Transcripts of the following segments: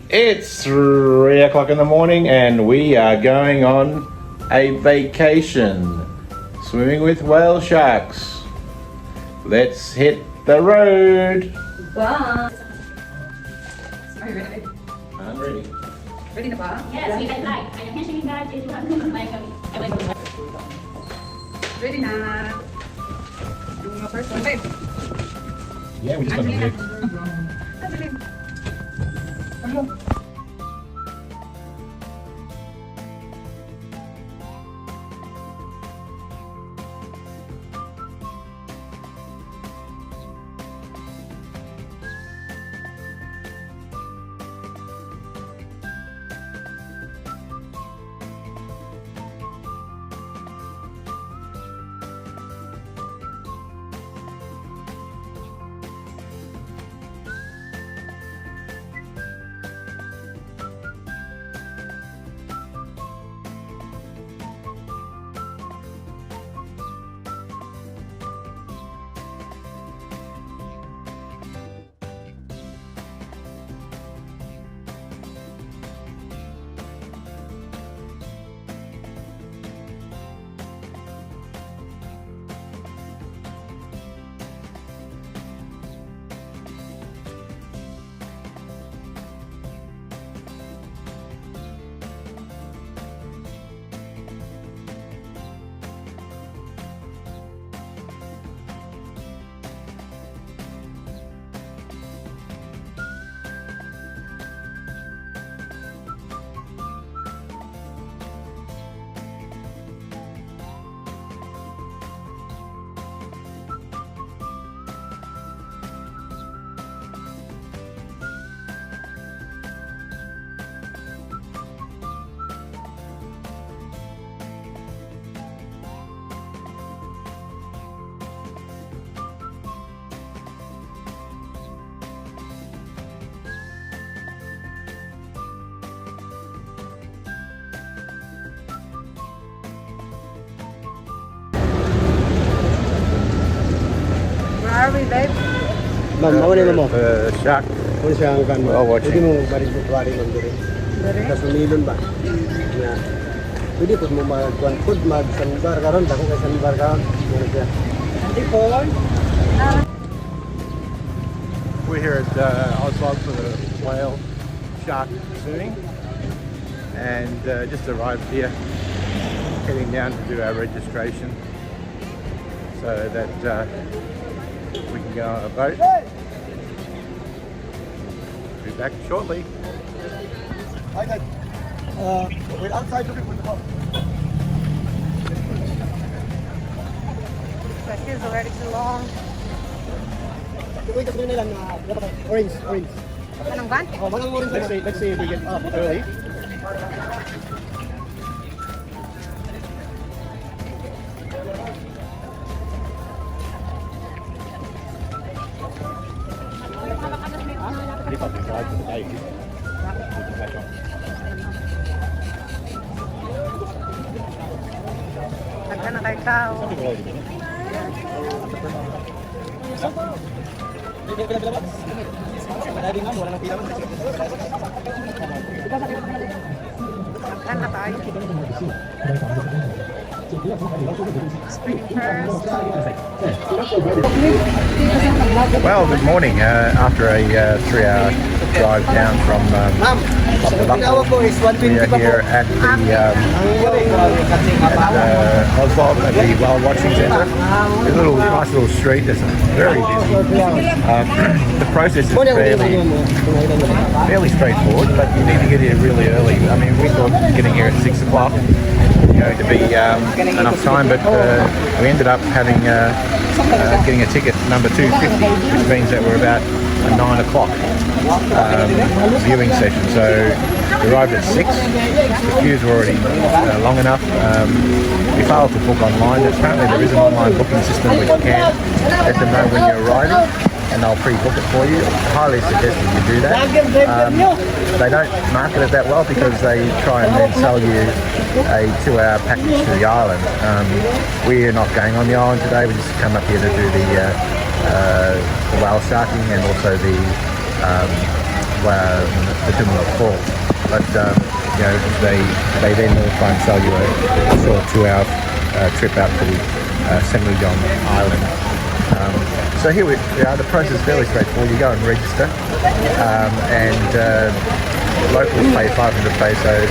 It's 3 o'clock in the morning and we are going on a vacation. Swimming with whale sharks. Let's hit the road. Bye. Are you ready? I'm ready. Ready na ba? Yes, we can fly. I can swimming guard if you want to fly kami. Ready na. Yung mga first one, babe. Yeah, we just got to live. Where are we, babe? Ma'am, mauna mo. The shark. Kung siya ang kan mo. Oh, watching. Pwede mo baris-bari lang dito. Dere? Tapos umilon ba? Na. Pwede po mo mag-food, mag-sandbar karon. Dako kay sandbar karon. Ano siya? Hindi po. We're here at Oslob for the whale shark swimming and just arrived here, heading down to do our registration so that we can go on a boat. Be back shortly. Hi guys. We're outside looking for the boat. The queue's already too long. Wait, kasi nila lang orange. Anong van? Oh, magang orange. Let's see if we get up early. Nagka na kayo tao. Nagka na tayo. Spring first. Well, good morning. After a 3-hour drive down from Pinawa ko is 120 we are pa po. here at the Oslob at the whale watching centre. It's a nice little street. It's very busy. The process is fairly straightforward, but you need to get here really early. I mean, we thought getting here at 6 o'clock going to be enough time, but we ended up having getting a ticket number 250, which means that we're about a 9 o'clock viewing session. So we arrived at 6. The queues were already long enough. We failed to book online. Apparently there is an online booking system which can let them know when you're arriving, and they'll pre-book it for you. I highly suggest that you do that. They don't market it that well because they try and then sell you a 2-hour package to the island. We're not going on the island today. We just come up here to do the whale sharking and also the the Tumalog Falls. But you know, they then will try and sell you a short 2-hour trip out to St. Island. So here we are. The process is fairly straightforward. You go and register, and locals pay 500 pesos,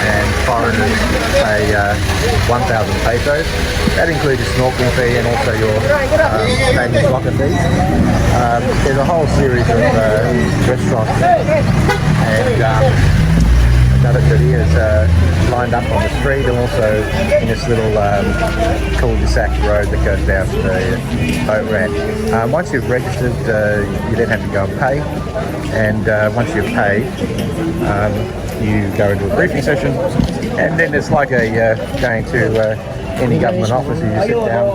and foreigners pay 1,000 pesos. That includes your snorkeling fee and also your standing locker fees. There's a whole series of restaurants and another tortillas lined up on the street, and also in this little cul-de-sac road that goes down to the boat ramp. Once you've registered, you then have to go and pay, and once you've paid, you go into a briefing session, and then it's like going to any government office. You just sit down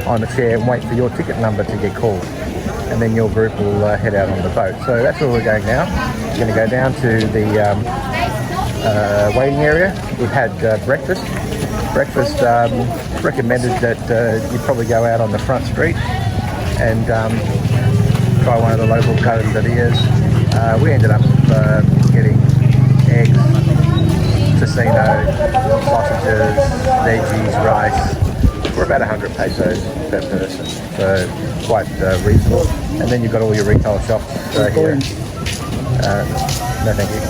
on the chair and wait for your ticket number to get called, and then your group will head out on the boat. So that's where we're going now. We're going to go down to the waiting area. We've had breakfast. Breakfast recommended that you probably go out on the front street and try one of the local tortillas. We ended up getting eggs, tocino, sausages, veggies, rice for about 100 pesos per person, so quite reasonable. And then you've got all your retail shops here. No, thank you.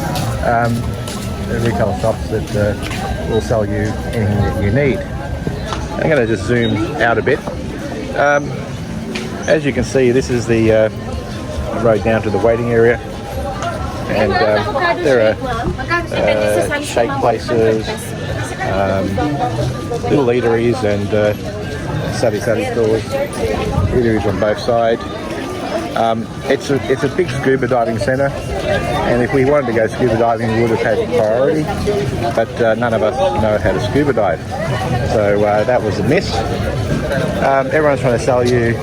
Retail shops that will sell you anything that you need. I'm going to just zoom out a bit. As you can see, this is the road down to the waiting area, and there are shake places, little eateries and sari stores, eateries on both sides. It's a big scuba diving centre, and if we wanted to go scuba diving, we would have had priority, but none of us know how to scuba dive, so that was a miss. Everyone's trying to sell you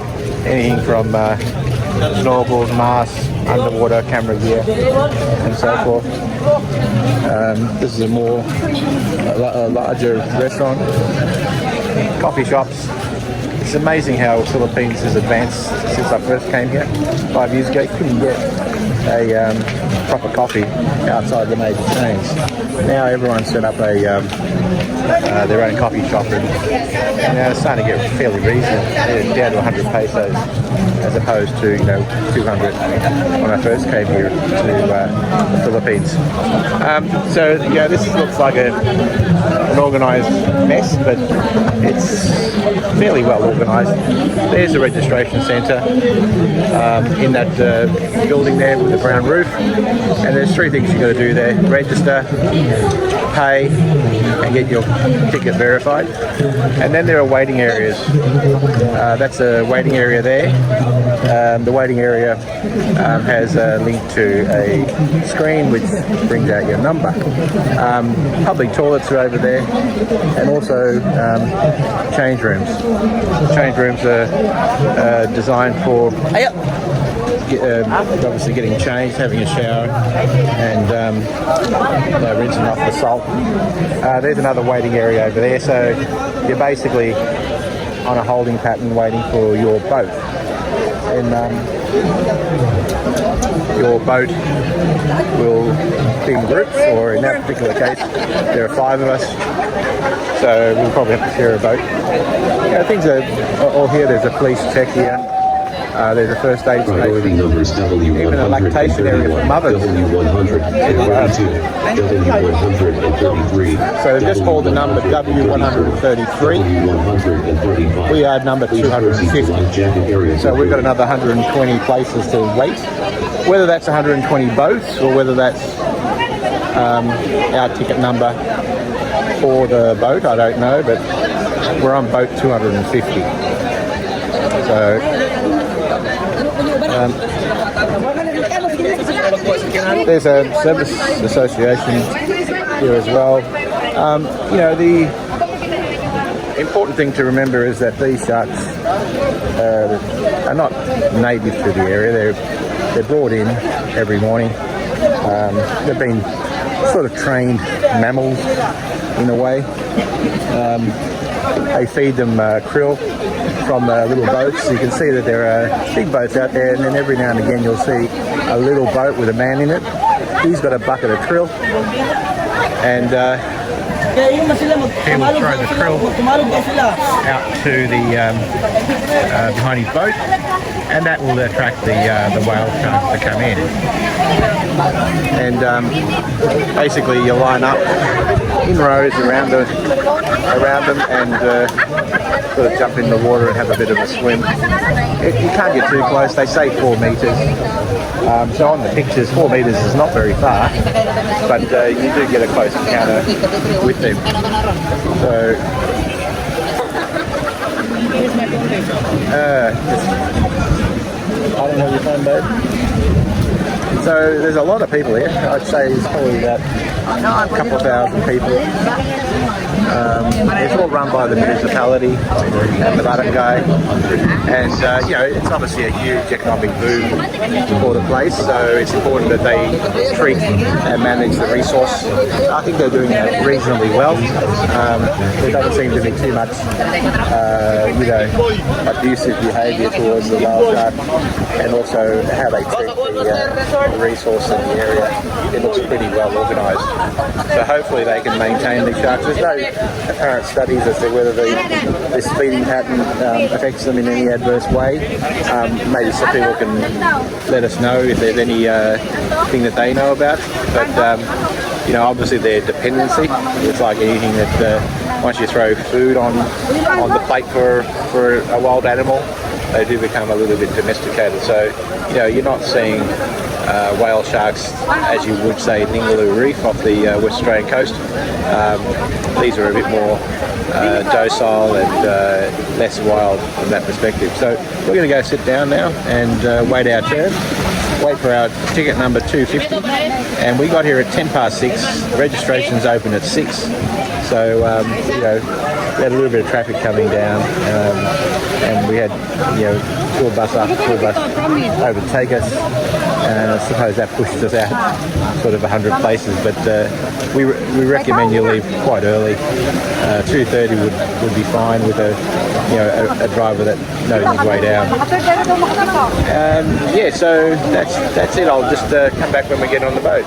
anything from snorkels, masks, underwater camera gear, and so forth. This is a larger restaurant, coffee shops. It's amazing how Philippines has advanced since I first came here 5 years ago. You couldn't get a proper coffee outside the major chains. Now everyone's set up their own coffee shop, and it's starting to get fairly reasonable, down to 100 pesos as opposed to 200 when I first came here to the Philippines. So this looks like an organised mess, but it's fairly well organised. There's a registration centre in that building there with the brown roof, and there's 3 things you've got to do there: register, pay, and get your ticket verified. And then there are waiting areas. That's a waiting area there. The waiting area has a link to a screen which brings out your number. Public toilets are over there, and also change rooms. Change rooms are designed for obviously getting changed, having a shower, and rinsing off the salt. There's another waiting area over there, so you're basically on a holding pattern waiting for your boat. And your boat will be in groups, or in that particular case there are 5 of us, so we'll probably have to share a boat. Things are all here. There's a police check here. There's a first aid station, even a lactation area for mothers. So they've just called the number W133. We are number 250. So we've got another 120 places to wait. Whether that's 120 boats or whether that's our ticket number for the boat, I don't know, but we're on boat 250. So there's a service association here as well. The important thing to remember is that these sharks are not native to the area. They're brought in every morning. They've been sort of trained mammals in a way. They feed them krill from little boats. You can see that there are big boats out there, and then every now and again you'll see a little boat with a man in it. He's got a bucket of krill, and he will throw the krill out to the behind his boat, and that will attract the whale sharks to come in. And basically you line up in rows around them and sort of jump in the water and have a bit of a swim. You can't get too close. They say 4 metres. So on the pictures 4 metres is not very far, but you do get a close encounter with them. So I don't have your phone, babe. So there's a lot of people here. I'd say there's probably about a couple of thousand people. It's all run by the municipality and the barangay, and you know, it's obviously a huge economic boom for the place, so it's important that they treat and manage the resource. I think they're doing that reasonably well. There doesn't seem to be too much you know, abusive behaviour towards the whale shark, and also how they treat the resource in the area. It looks pretty well organised. So hopefully they can maintain these sharks. There's no apparent studies as to whether this feeding pattern affects them in any adverse way. Maybe some people can let us know if there's any thing that they know about. But you know, obviously their dependency. It's like anything that once you throw food on the plate for a wild animal, they do become a little bit domesticated. So you know, you're not seeing whale sharks as you would say in Ningaloo Reef off the West Australian coast. These are a bit more docile and less wild from that perspective. So we're going to go sit down now and wait our turn. Wait for our ticket number 250, and we got here at 6:10. Registration's open at 6, so you know, we had a little bit of traffic coming down, and we had, you know, tour bus after tour bus overtake us, and I suppose that pushed us out sort of 100 places. But we recommend you leave quite early. 2:30 would be fine with a driver that knows his way down. Yeah, so that's it. I'll just come back when we get on the boat.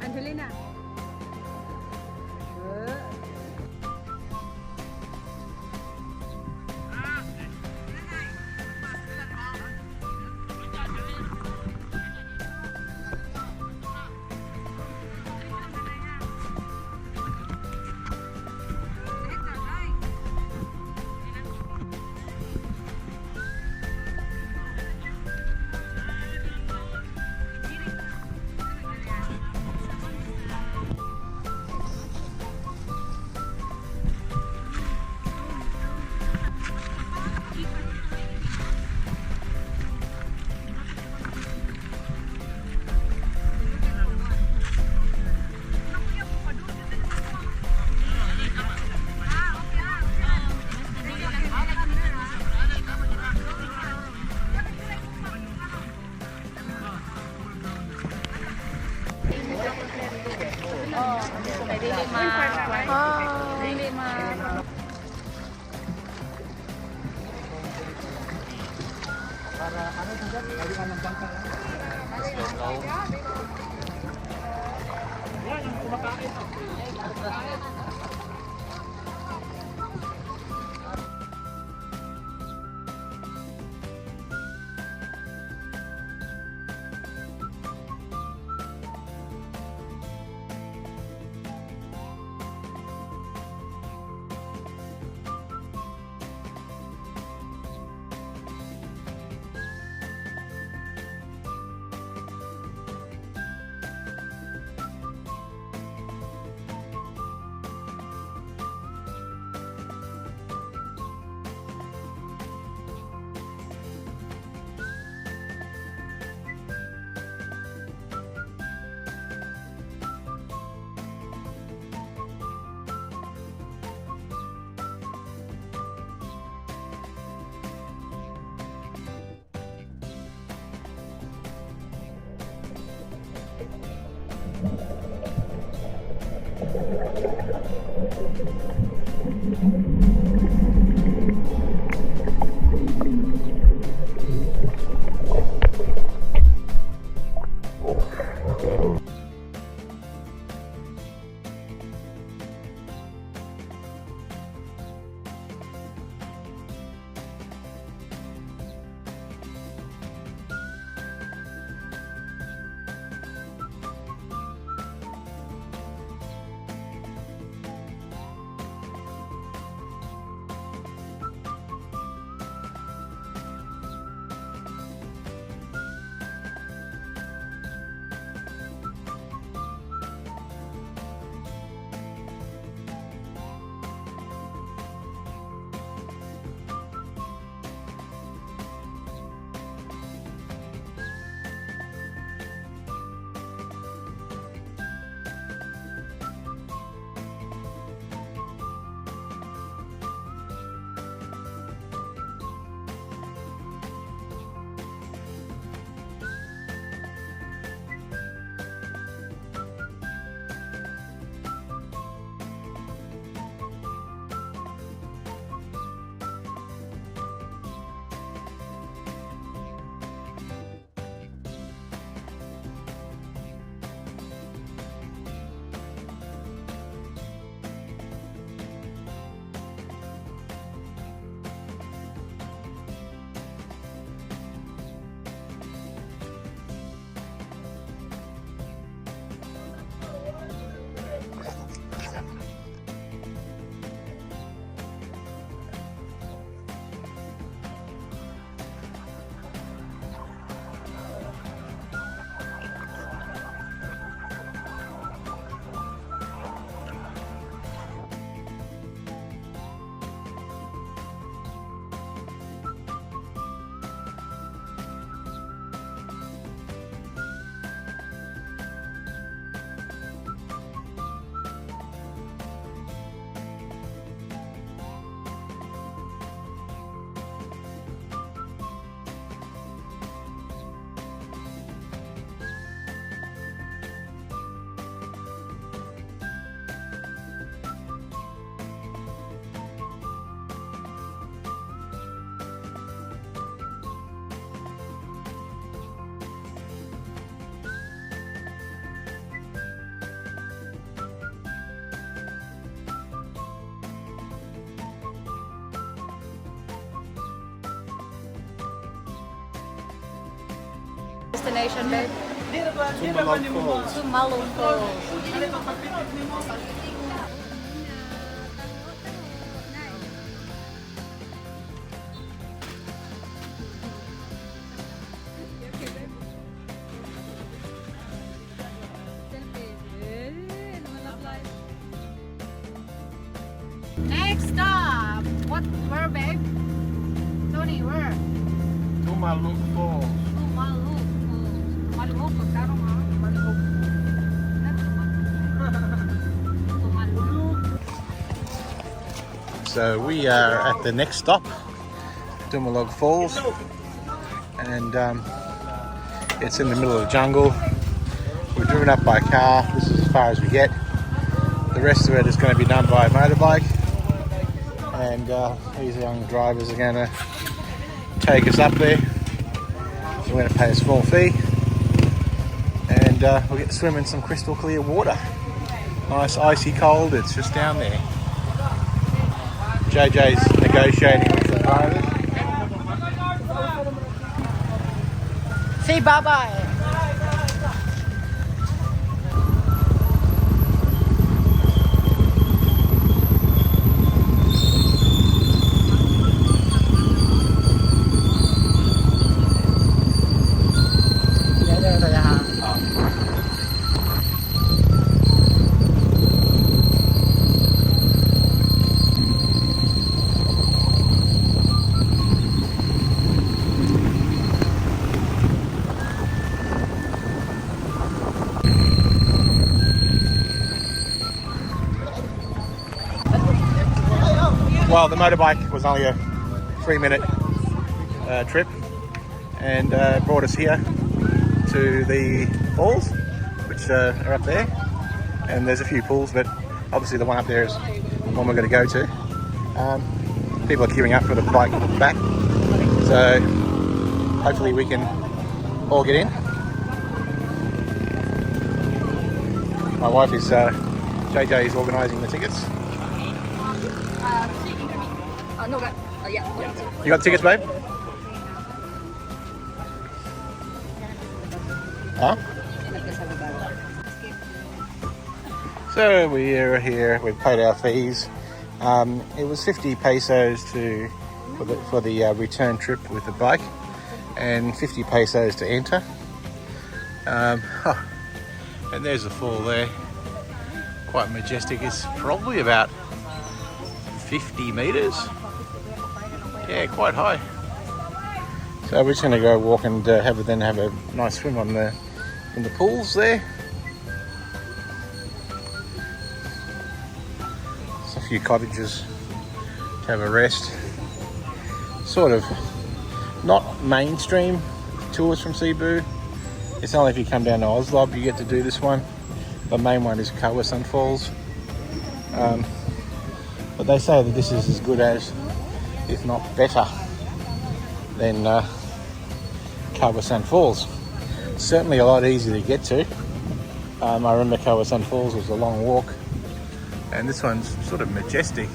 Angelina. Dili ma. Destination, babe? Tumalog Falls. Tumalog Falls. Next stop! Where, babe? Tony, where? Tumalog Falls. Tumalog. Tumalog, pagkarong ha? Tumalog. Tumalog. So we are at the next stop, Tumalog Falls, and it's in the middle of the jungle. We're driven up by car. This is as far as we get. The rest of it is going to be done by a motorbike, and these young drivers are going to take us up there. So we're going to pay a small fee, and we'll get to swim in some crystal clear water. Nice icy cold, it's just down there. JJ's negotiating with the drivers. Say bye-bye. Well, the motorbike was only a 3-minute trip, and brought us here to the falls, which are up there. And there's a few pools, but obviously the one up there is the one we're going to go to. People are queuing up for the bike back, so hopefully we can all get in. My wife is JJ is organising the tickets. No, yeah. You got the tickets, babe? Huh? So we are here. We've paid our fees. It was 50 pesos for the return trip with the bike, and 50 pesos to enter. And there's the fall there. Quite majestic. It's probably about 50 meters. Yeah, quite high. So we're just going to go walk and have a nice swim in the pools there. There's a few cottages to have a rest. Sort of not mainstream tours from Cebu. It's only if you come down to Oslob you get to do this one. The main one is Kawasan Falls. But they say that this is as good as, if not better, than Kawasan Falls. Certainly a lot easier to get to. I remember Kawasan Falls was a long walk, and this one's sort of majestic.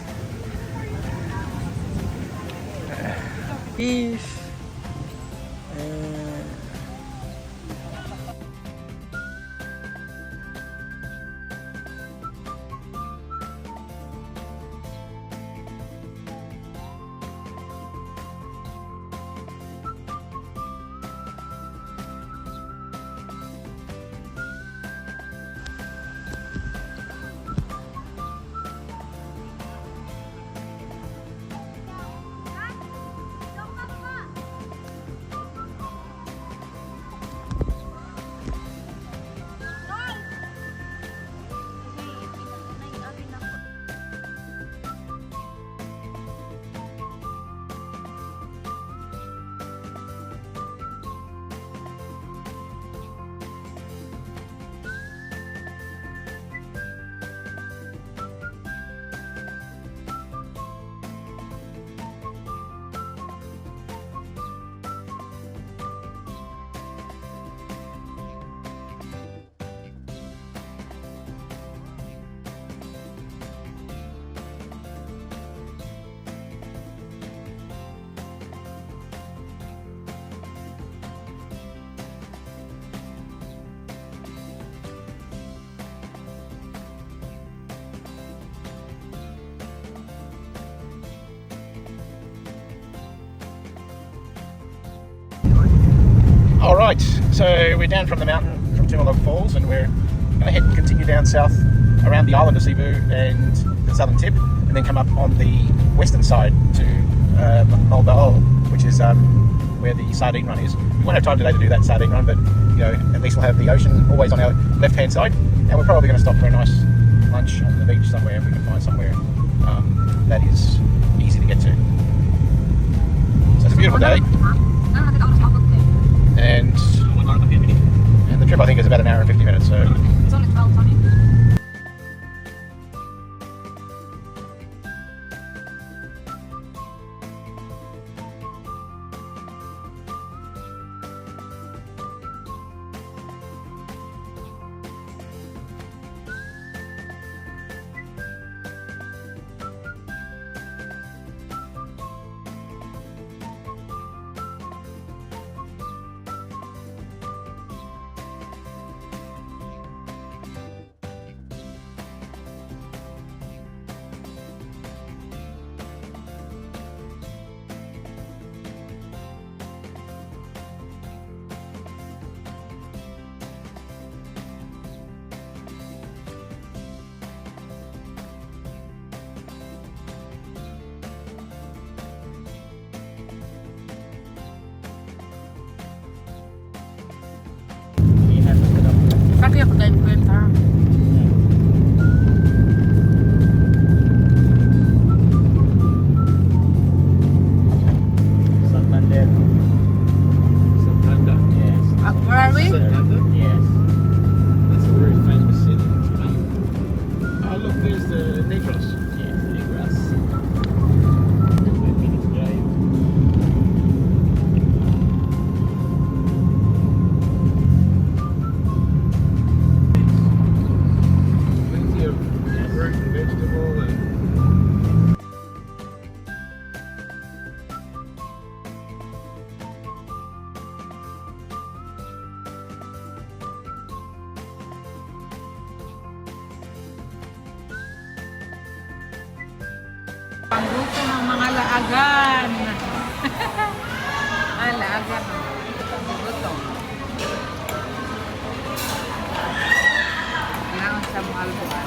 Peace. Alright, so we're down from the mountain from Tumalog Falls, and we're going to head and continue down south around the island of Cebu and the southern tip, and then come up on the western side to Malbaol, which is where the sardine run is. We won't have time today to do that sardine run, but you know, at least we'll have the ocean always on our left hand side, and we're probably going to stop for a nice lunch on the beach somewhere if we can find somewhere that is easy to get to. So it's a beautiful day. And the trip I think is about an hour and 50 minutes, so It's only 12 money. Dili ako ka-influencer. Santander. Santander. Yes. Where are we? Santander? Yes. That's a very famous city in Spain. Oh, look, there's the Negros. Yes, Negras. 20 minutes drive. Plenty of fruit and vegetable and Pangguto ng mga laagan. Ay, laagan. Pangguto. Yan sa mga albuan.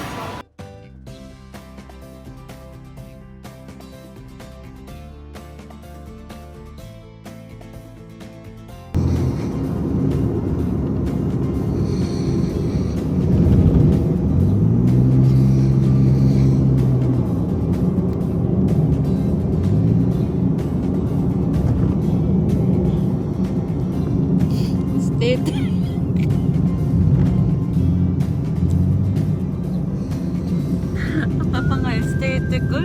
State. Apa nga state ko?